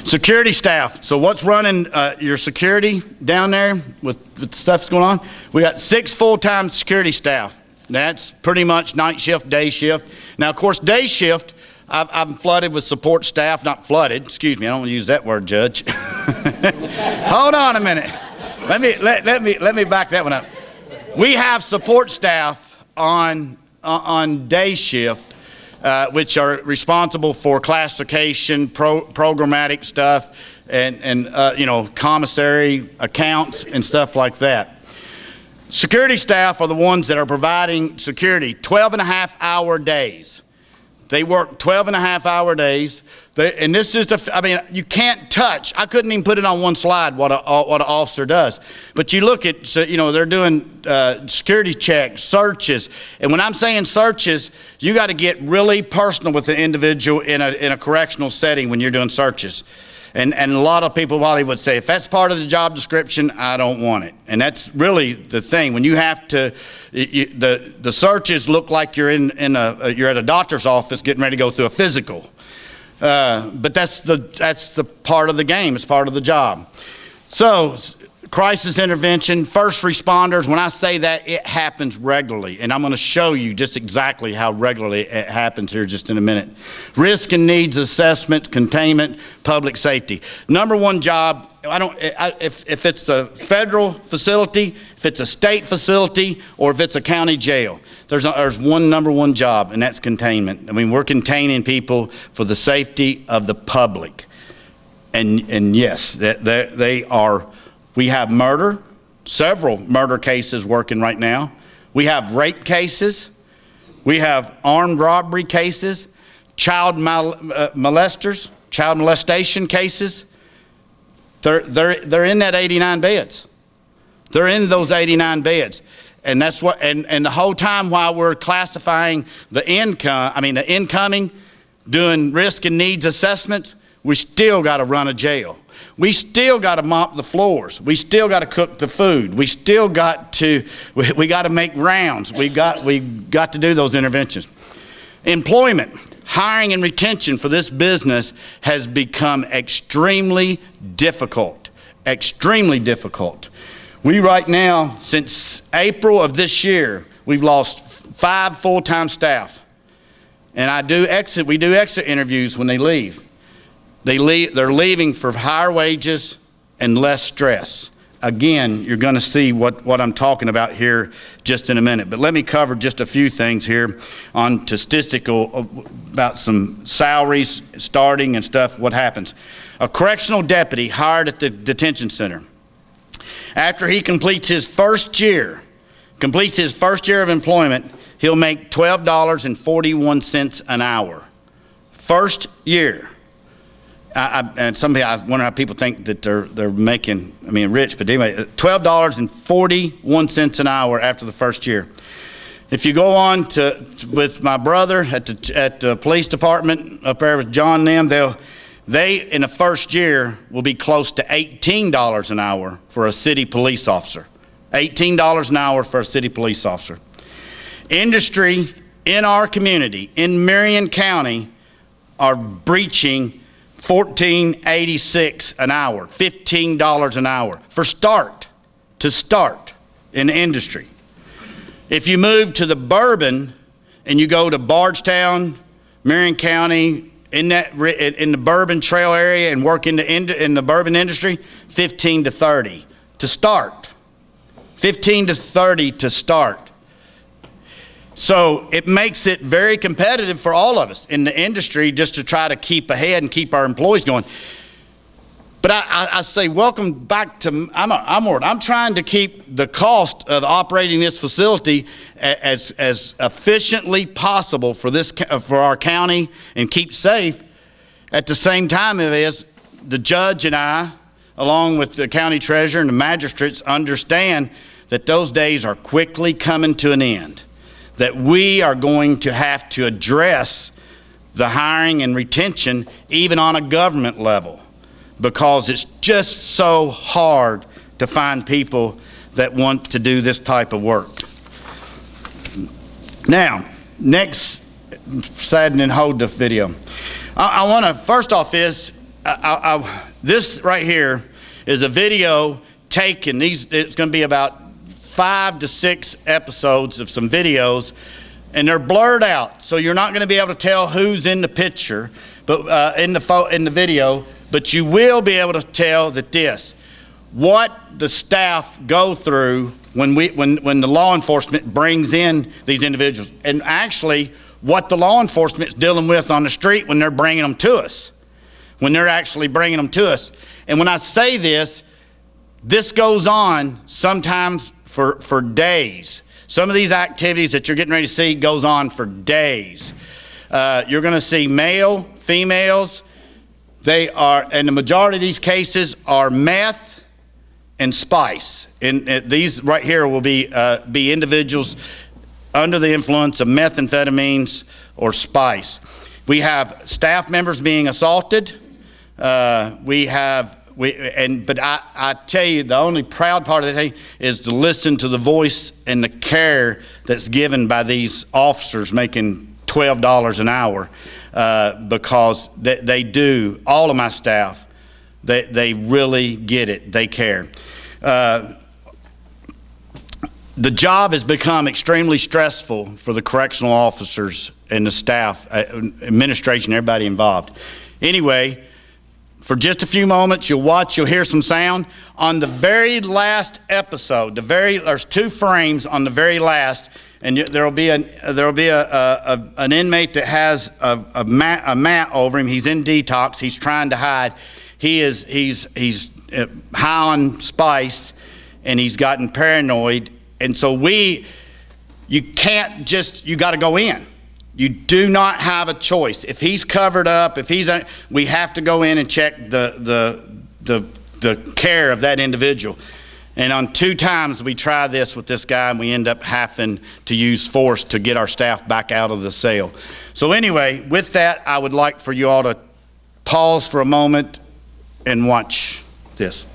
Security staff. So what's running your security down there with the stuff that's going on? We got 6 full-time security staff. That's pretty much night shift, day shift. Now, of course, day shift, I'm flooded with support staff. Not flooded, excuse me, I don't want to use that word, Judge. Hold on a minute. Let me back that one up. We have support staff on day shift, which are responsible for classification, programmatic stuff, and you know, commissary accounts and stuff like that. Security staff are the ones that are providing security 12.5-hour days. They work 12.5-hour days. And this is I mean, you can't touch. I couldn't even put it on one slide what an officer does. But you look at, so, you know, they're doing security checks, searches. And when I'm saying searches, you got to get really personal with the individual in a correctional setting when you're doing searches. And a lot of people probably would say, if that's part of the job description, I don't want it. And that's really the thing. When you have to, the searches look like you're you're at a doctor's office getting ready to go through a physical. But that's the part of the game. It's part of the job. So, crisis intervention, first responders, when I say that, it happens regularly. And I'm going to show you just exactly how regularly it happens here just in a minute. Risk and needs assessment, containment, public safety. Number one job, if it's a federal facility, if it's a state facility, or if it's a county jail, there's one number one job, and that's containment. I mean, we're containing people for the safety of the public. And yes, they are. We have murder, several murder cases working right now. We have rape cases. We have armed robbery cases, child molesters, child molestation cases. They're in that 89 beds. They're in those 89 beds. And that's what, and the whole time while we're classifying the incoming, doing risk and needs assessments, we still got to run a jail. We still got to mop the floors. We still got to cook the food. We still got to, we got to make rounds. We got to do those interventions. Employment, hiring and retention for this business has become extremely difficult. Extremely difficult. We right now, since April of this year, we've lost 5 full-time staff. And we do exit interviews when they leave. They're leaving for higher wages and less stress. Again, you're going to see what I'm talking about here just in a minute. But let me cover just a few things here on statistical about some salaries starting and stuff, what happens. A correctional deputy hired at the detention center. After he completes his first year of employment, he'll make $12.41 an hour. First year. And I wonder how people think that they're making, rich, but anyway, $12.41 an hour after the first year. If you go on with my brother at the police department up there with John and them, they in the first year will be close to $18 an hour for a city police officer. $18 an hour for a city police officer. Industry in our community, in Marion County, are breaching $14.86 an hour, $15 an hour to start in the industry. If you move to the Bourbon and you go to Bardstown, Marion County, in the Bourbon Trail area and work in the bourbon industry, 15 to 30 to start. 15 to 30 to start. So it makes it very competitive for all of us in the industry just to try to keep ahead and keep our employees going. But I say, welcome back to, I'm trying to keep the cost of operating this facility as efficiently possible for our county and keep safe. At the same time as the judge and I, along with the county treasurer and the magistrates, understand that those days are quickly coming to an end. That we are going to have to address the hiring and retention even on a government level, because it's just so hard to find people that want to do this type of work. Now, next, sadden and hold the video. I want to, first off this right here is a video taken. It's going to be about 5 to 6 episodes of some videos, and they're blurred out, so you're not going to be able to tell who's in the picture, but in the video. But you will be able to tell that what the staff go through when the law enforcement brings in these individuals, and actually what the law enforcement's dealing with on the street when they're bringing them to us, when they're actually bringing them to us. And when I say this goes on sometimes for days. Some of these activities that you're getting ready to see goes on for days. You're going to see male, females. They are, and the majority of these cases are meth and spice. And these right here will be individuals under the influence of methamphetamines or spice. We have staff members being assaulted. But I tell you, the only proud part of the thing is to listen to the voice and the care that's given by these officers making $12 an hour, because they do, all of my staff, they really get it, they care. The job has become extremely stressful for the correctional officers and the staff, administration, everybody involved. Anyway, for just a few moments, you'll hear some sound. On the very last episode, there's 2 frames on the very last, and there'll be an inmate that has a mat over him. He's in detox. He's trying to hide. He's high on spice, and he's gotten paranoid. And so you got to go in. You do not have a choice. If he's covered up, we have to go in and check the care of that individual. And on 2 times we try this with this guy, and we end up having to use force to get our staff back out of the cell. So anyway, with that, I would like for you all to pause for a moment and watch this.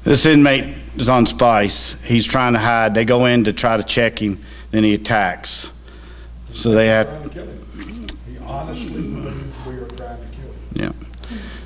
This inmate is on spice. He's trying to hide. They go in to try to check him, then he attacks. So they had. He honestly believes we are trying to kill him. Yeah.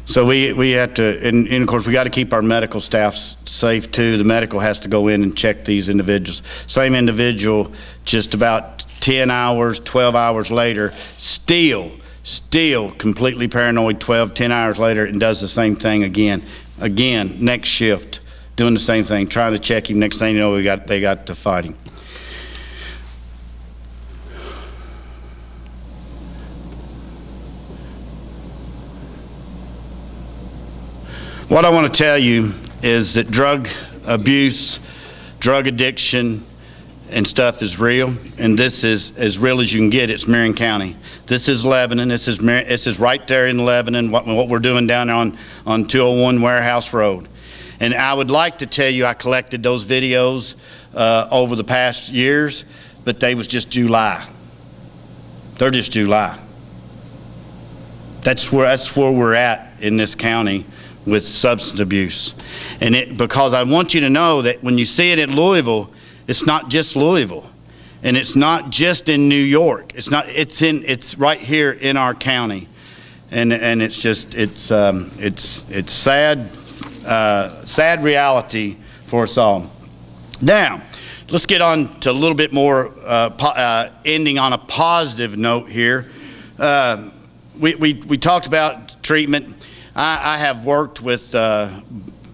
So we have to, and of course we got to keep our medical staff safe too. The medical has to go in and check these individuals. Same individual, just about 10 hours, 12 hours later, still still completely paranoid 10 hours later and does the same thing again. Again, next shift, doing the same thing, trying to check him. Next thing you know, they got to fighting. What I want to tell you is that drug abuse, drug addiction, and stuff is real, and this is as real as you can get. It's Marion County. This is Lebanon. This is right there in Lebanon, what we're doing down there on 201 Warehouse Road. And I would like to tell you I collected those videos over the past years, but they was just July. They're just July. That's where we're at in this county with substance abuse. And because I want you to know that when you see it at Louisville, it's not just Louisville, and it's not just in New York. It's right here in our county, and it's sad, sad reality for us all. Now, let's get on to a little bit more ending on a positive note here. We talked about treatment. I have worked with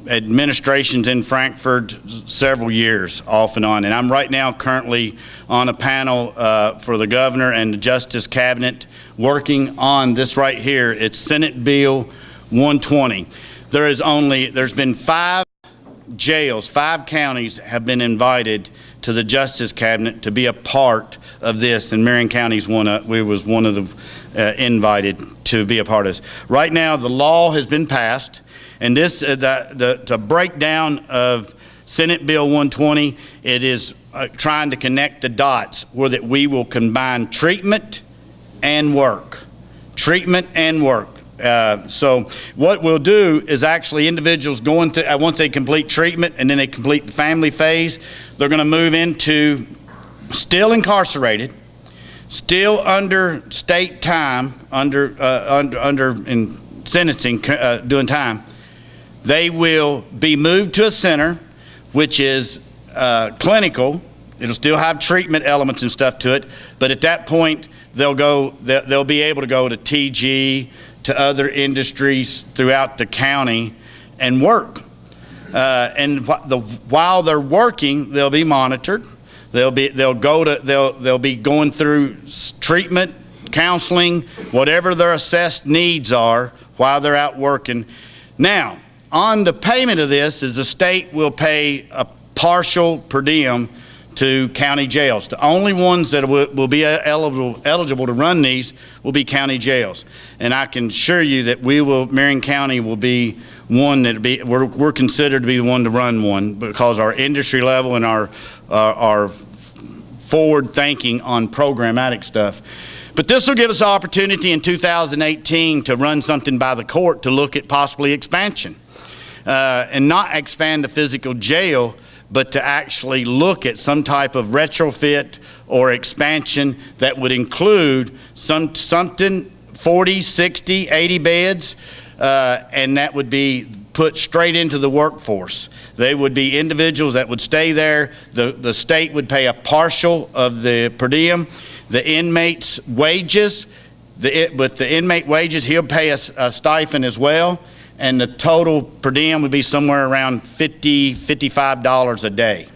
administrations in Frankfurt several years off and on, and I'm right now currently on a panel for the governor and the Justice Cabinet working on this right here. It's Senate Bill 120. There's been 5 jails, 5 counties have been invited to the Justice Cabinet to be a part of this, and Marion County was one of the invited to be a part of this. Right now, the law has been passed, and this the breakdown of Senate Bill 120. It is trying to connect the dots where that we will combine treatment and work, treatment and work. So what we'll do is actually individuals going to, once they complete treatment and then they complete the family phase, they're going to move into still incarcerated, still under state time, under in sentencing, doing time. They will be moved to a center, which is clinical. It'll still have treatment elements and stuff to it, but at that point they'll be able to go to TG, to other industries throughout the county and work. And while they're working, they'll be monitored. They'll be going through treatment, counseling, whatever their assessed needs are while they're out working. Now, on the payment of this is the state will pay a partial per diem to county jails. The only ones that will be eligible to run these will be county jails. And I can assure you that Marion County will be one we're considered to be the one to run one, because our industry level and our forward thinking on programmatic stuff. But this will give us an opportunity in 2018 to run something by the court to look at possibly expansion. And not expand the physical jail, but to actually look at some type of retrofit or expansion that would include something 40, 60, 80 beds, and that would be put straight into the workforce. They would be individuals that would stay there. The state would pay a partial of the per diem. The inmate's wages, with the inmate wages, he'll pay a stipend as well. And the total per diem would be somewhere around $50, $55 a day.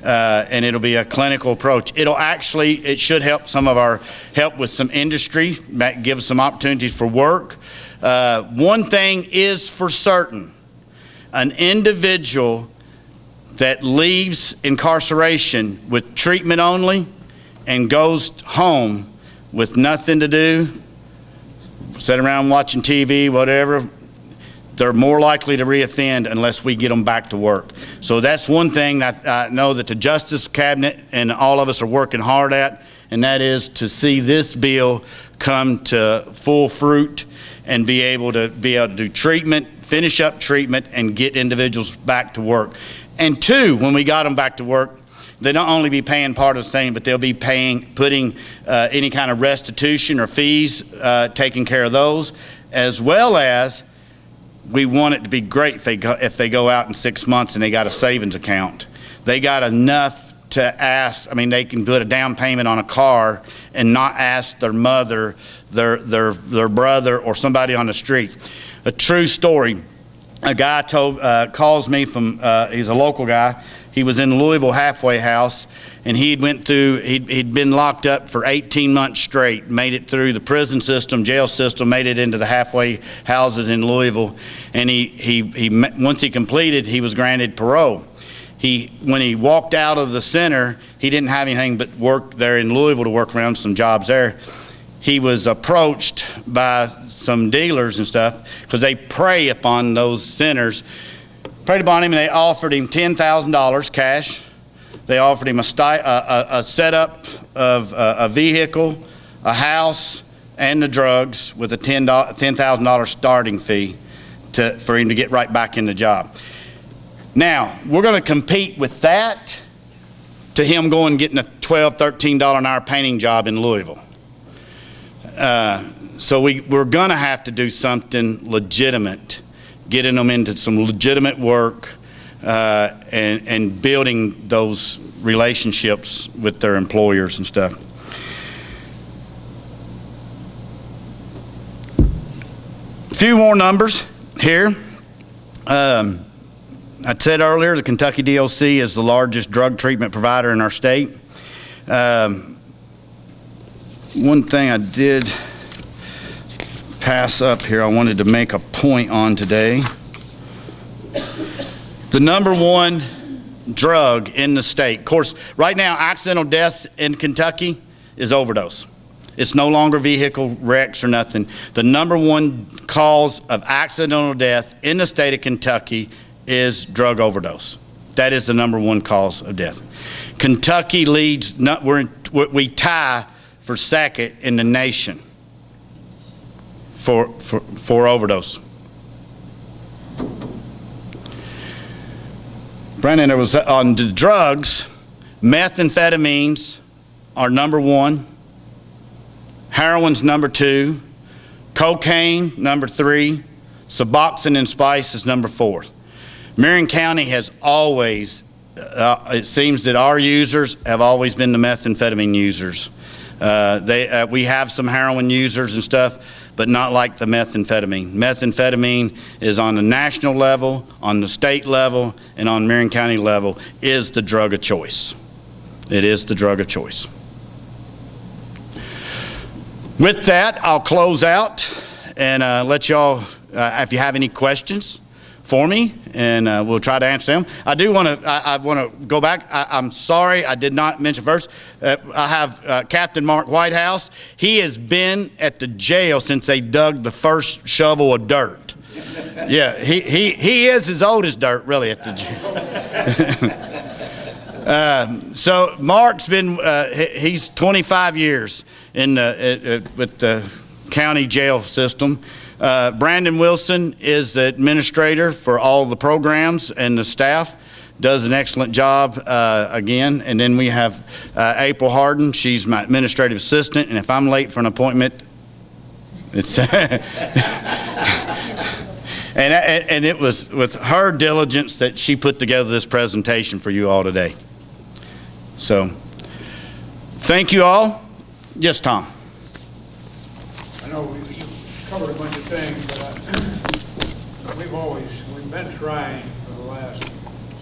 And it'll be a clinical approach. It should help help with some industry, give us some opportunities for work. One thing is for certain: an individual that leaves incarceration with treatment only and goes home with nothing to do, sit around watching TV, whatever, they're more likely to reoffend unless we get them back to work. So that's one thing that I know that the Justice Cabinet and all of us are working hard at, and that is to see this bill come to full fruit and be able to do treatment, finish up treatment, and get individuals back to work. And 2, when we got them back to work, they not only be paying part of the same, but they'll be putting any kind of restitution or fees, taking care of those, as well as we want it to be great if they go out in 6 months and they got a savings account. They got enough to ask. I mean, they can put a down payment on a car and not ask their mother, their brother, or somebody on the street. A true story. A guy calls me from, he's a local guy. He was in Louisville halfway house, and he'd been locked up for 18 months straight, made it through the prison system, jail system, made it into the halfway houses in Louisville. And once he completed, he was granted parole. When he walked out of the center, he didn't have anything but work there in Louisville to work around some jobs there. He was approached by some dealers and stuff because they prey upon those sinners. Preyed upon him, and they offered him $10,000 cash. They offered him a setup of a vehicle, a house, and the drugs with a $10,000 starting fee for him to get right back in the job. Now, we're going to compete with that to him going and getting a $12, $13 an hour painting job in Louisville. So we're going to have to do something legitimate, getting them into some legitimate work and building those relationships with their employers and stuff. A few more numbers here. I said earlier, the Kentucky DOC is the largest drug treatment provider in our state. One thing I did pass up here, I wanted to make a point on today. The number one drug in the state. Of course, right now, accidental deaths in Kentucky is overdose. It's no longer vehicle wrecks or nothing. The number one cause of accidental death in the state of Kentucky is drug overdose. That is the number one cause of death. Kentucky leads, we tie for second in the nation for overdose. Brandon, there was on the drugs, methamphetamines are number one, heroin's number two, cocaine number three, Suboxone and Spice is number four. Marion County has always, it seems that our users have always been the methamphetamine users. We have some heroin users and stuff, but not like the methamphetamine. Methamphetamine is on the national level, on the state level, and on Marion County level is the drug of choice. It is the drug of choice. With that, I'll close out and let y'all, if you have any questions for me, and we'll try to answer them. I want to go back. I'm sorry I did not mention first. I have Captain Mark Whitehouse. He has been at the jail since they dug the first shovel of dirt. Yeah, he is as old as dirt, really, at the jail. So Mark's been, he's 25 years with the county jail system. Brandon Wilson is the administrator for all the programs, and the staff does an excellent job again. And then we have April Harden. She's my administrative assistant, and if I'm late for an appointment, it's and it was with her diligence that she put together this presentation for you all today. So thank you all. Yes, Tom. I know you covered a bunch of things, but we've been trying for the last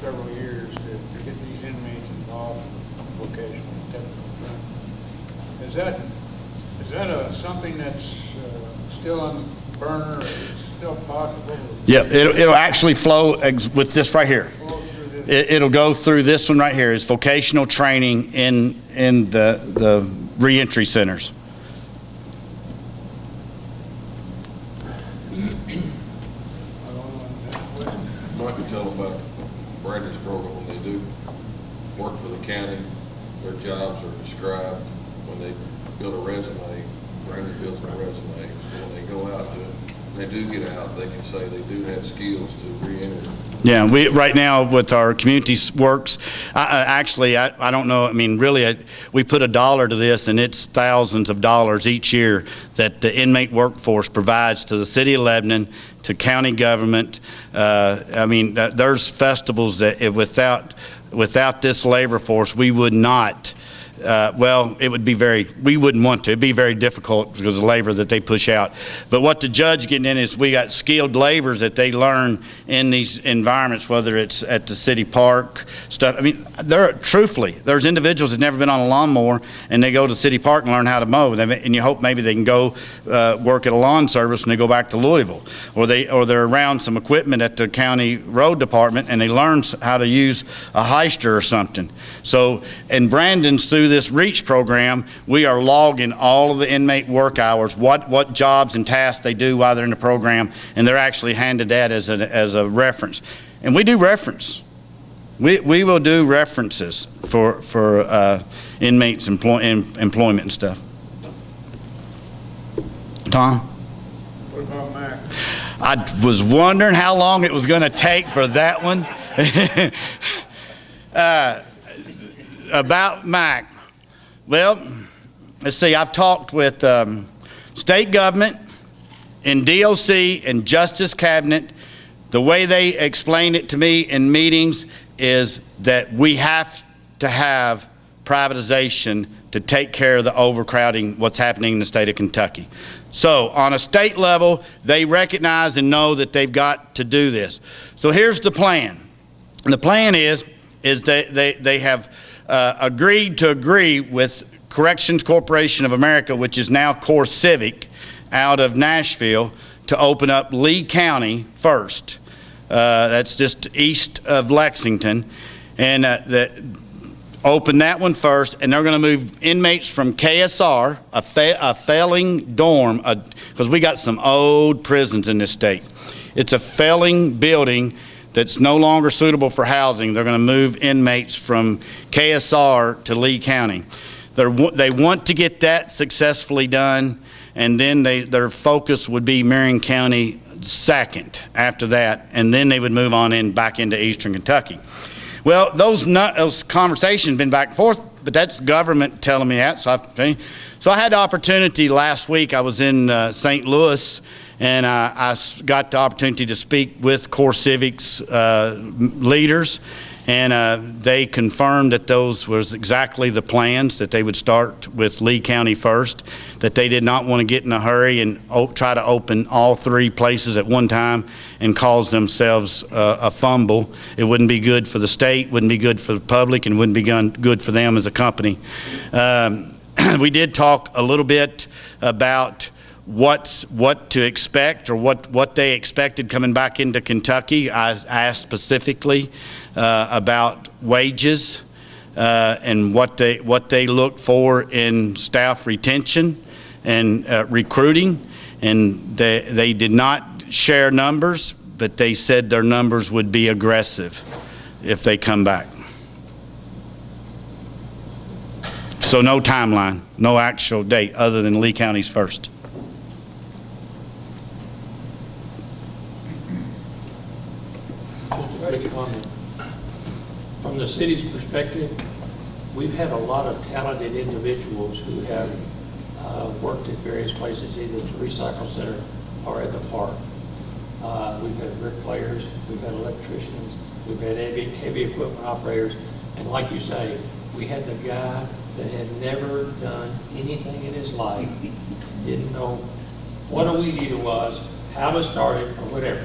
several years to get these inmates involved in vocational and technical training. Is that something that's still on the burner? Or is still possible? Yeah, it'll actually flow with this right here. It'll go through this one right here. Is vocational training in the reentry centers. Mike can tell them about Brady's program. When they do work for the county, their jobs are described. When they build a resume, Brady builds a resume. So when they go out to they do get out, they can say they do have skills to re-enter. Yeah, we right now with our community works, I don't know, I mean, really, we put $1 to this, and it's thousands of dollars each year that the inmate workforce provides to the city of Lebanon, to county government. I mean, there's festivals that without this labor force, we would not. Well, it would be we wouldn't want to. It'd be very difficult because of the labor that they push out. But what the judge getting in is we got skilled laborers that they learn in these environments, whether it's at the city park stuff. I mean, truthfully, there's individuals that never been on a lawnmower, and they go to city park and learn how to mow. And you hope maybe they can go work at a lawn service when they go back to Louisville, or they're around some equipment at the county road department, and they learn how to use a heister or something. So, and Brandon's through this REACH program, we are logging all of the inmate work hours, what jobs and tasks they do while they're in the program, and they're actually handed that as a reference. And we do reference. We will do references for inmates' employment and stuff. Tom? What about Mac? I was wondering how long it was going to take for that one. About Mac. Well, let's see, I've talked with state government and DOC and Justice Cabinet. The way they explain it to me in meetings is that we have to have privatization to take care of the overcrowding, what's happening in the state of Kentucky. So on a state level, they recognize and know that they've got to do this. So here's the plan. And the plan is that they have agreed to agree with Corrections Corporation of America, which is now Core Civic, out of Nashville, to open up Lee County first. That's just east of Lexington, and open that one first, and they're going to move inmates from KSR, a failing dorm, because we got some old prisons in this state. It's a failing building that's no longer suitable for housing. They're going to move inmates from KSR to Lee County. They want to get that successfully done, and then their focus would be Marion County second after that, and then they would move on back into Eastern Kentucky. Well, those conversations have been back and forth, but that's government telling me that. So I had the opportunity last week. I was in St. Louis, and I got the opportunity to speak with Core Civic's leaders, and they confirmed that those was exactly the plans, that they would start with Lee County first, that they did not want to get in a hurry and try to open all three places at one time and cause themselves a fumble. It wouldn't be good for the state, wouldn't be good for the public, and wouldn't be good for them as a company. We did talk a little bit about what to expect, or what they expected coming back into Kentucky. I asked specifically about wages and what they look for in staff retention and recruiting, and they did not share numbers, but they said their numbers would be aggressive if they come back. So no timeline, no actual date other than Lee County's first. From the city's perspective, we've had a lot of talented individuals who have worked at various places, either at the recycle center or at the park. We've had bricklayers, we've had electricians, we've had heavy equipment operators, and like you say, we had the guy that had never done anything in his life, didn't know what a weed eater was, how to start it, or whatever.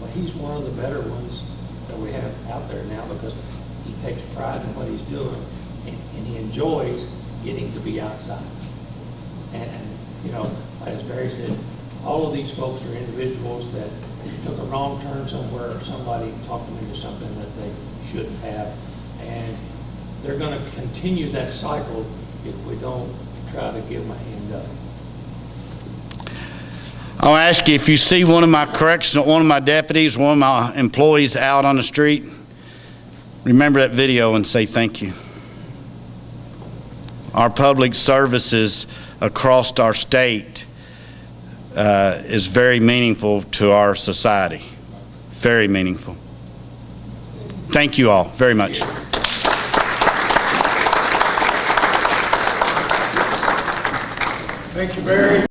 But he's one of the better ones that we have out there now, because he takes pride in what he's doing, and he enjoys getting to be outside. And you know, as Barry said, all of these folks are individuals that took a wrong turn somewhere, or somebody talked them into something that they shouldn't have, and they're going to continue that cycle if we don't try to give them a hand up. I'll ask you, if you see one of my deputies, one of my employees out on the street, remember that video and say thank you. Our public services across our state is very meaningful to our society. Very meaningful. Thank you all very much. Thank you, Barry.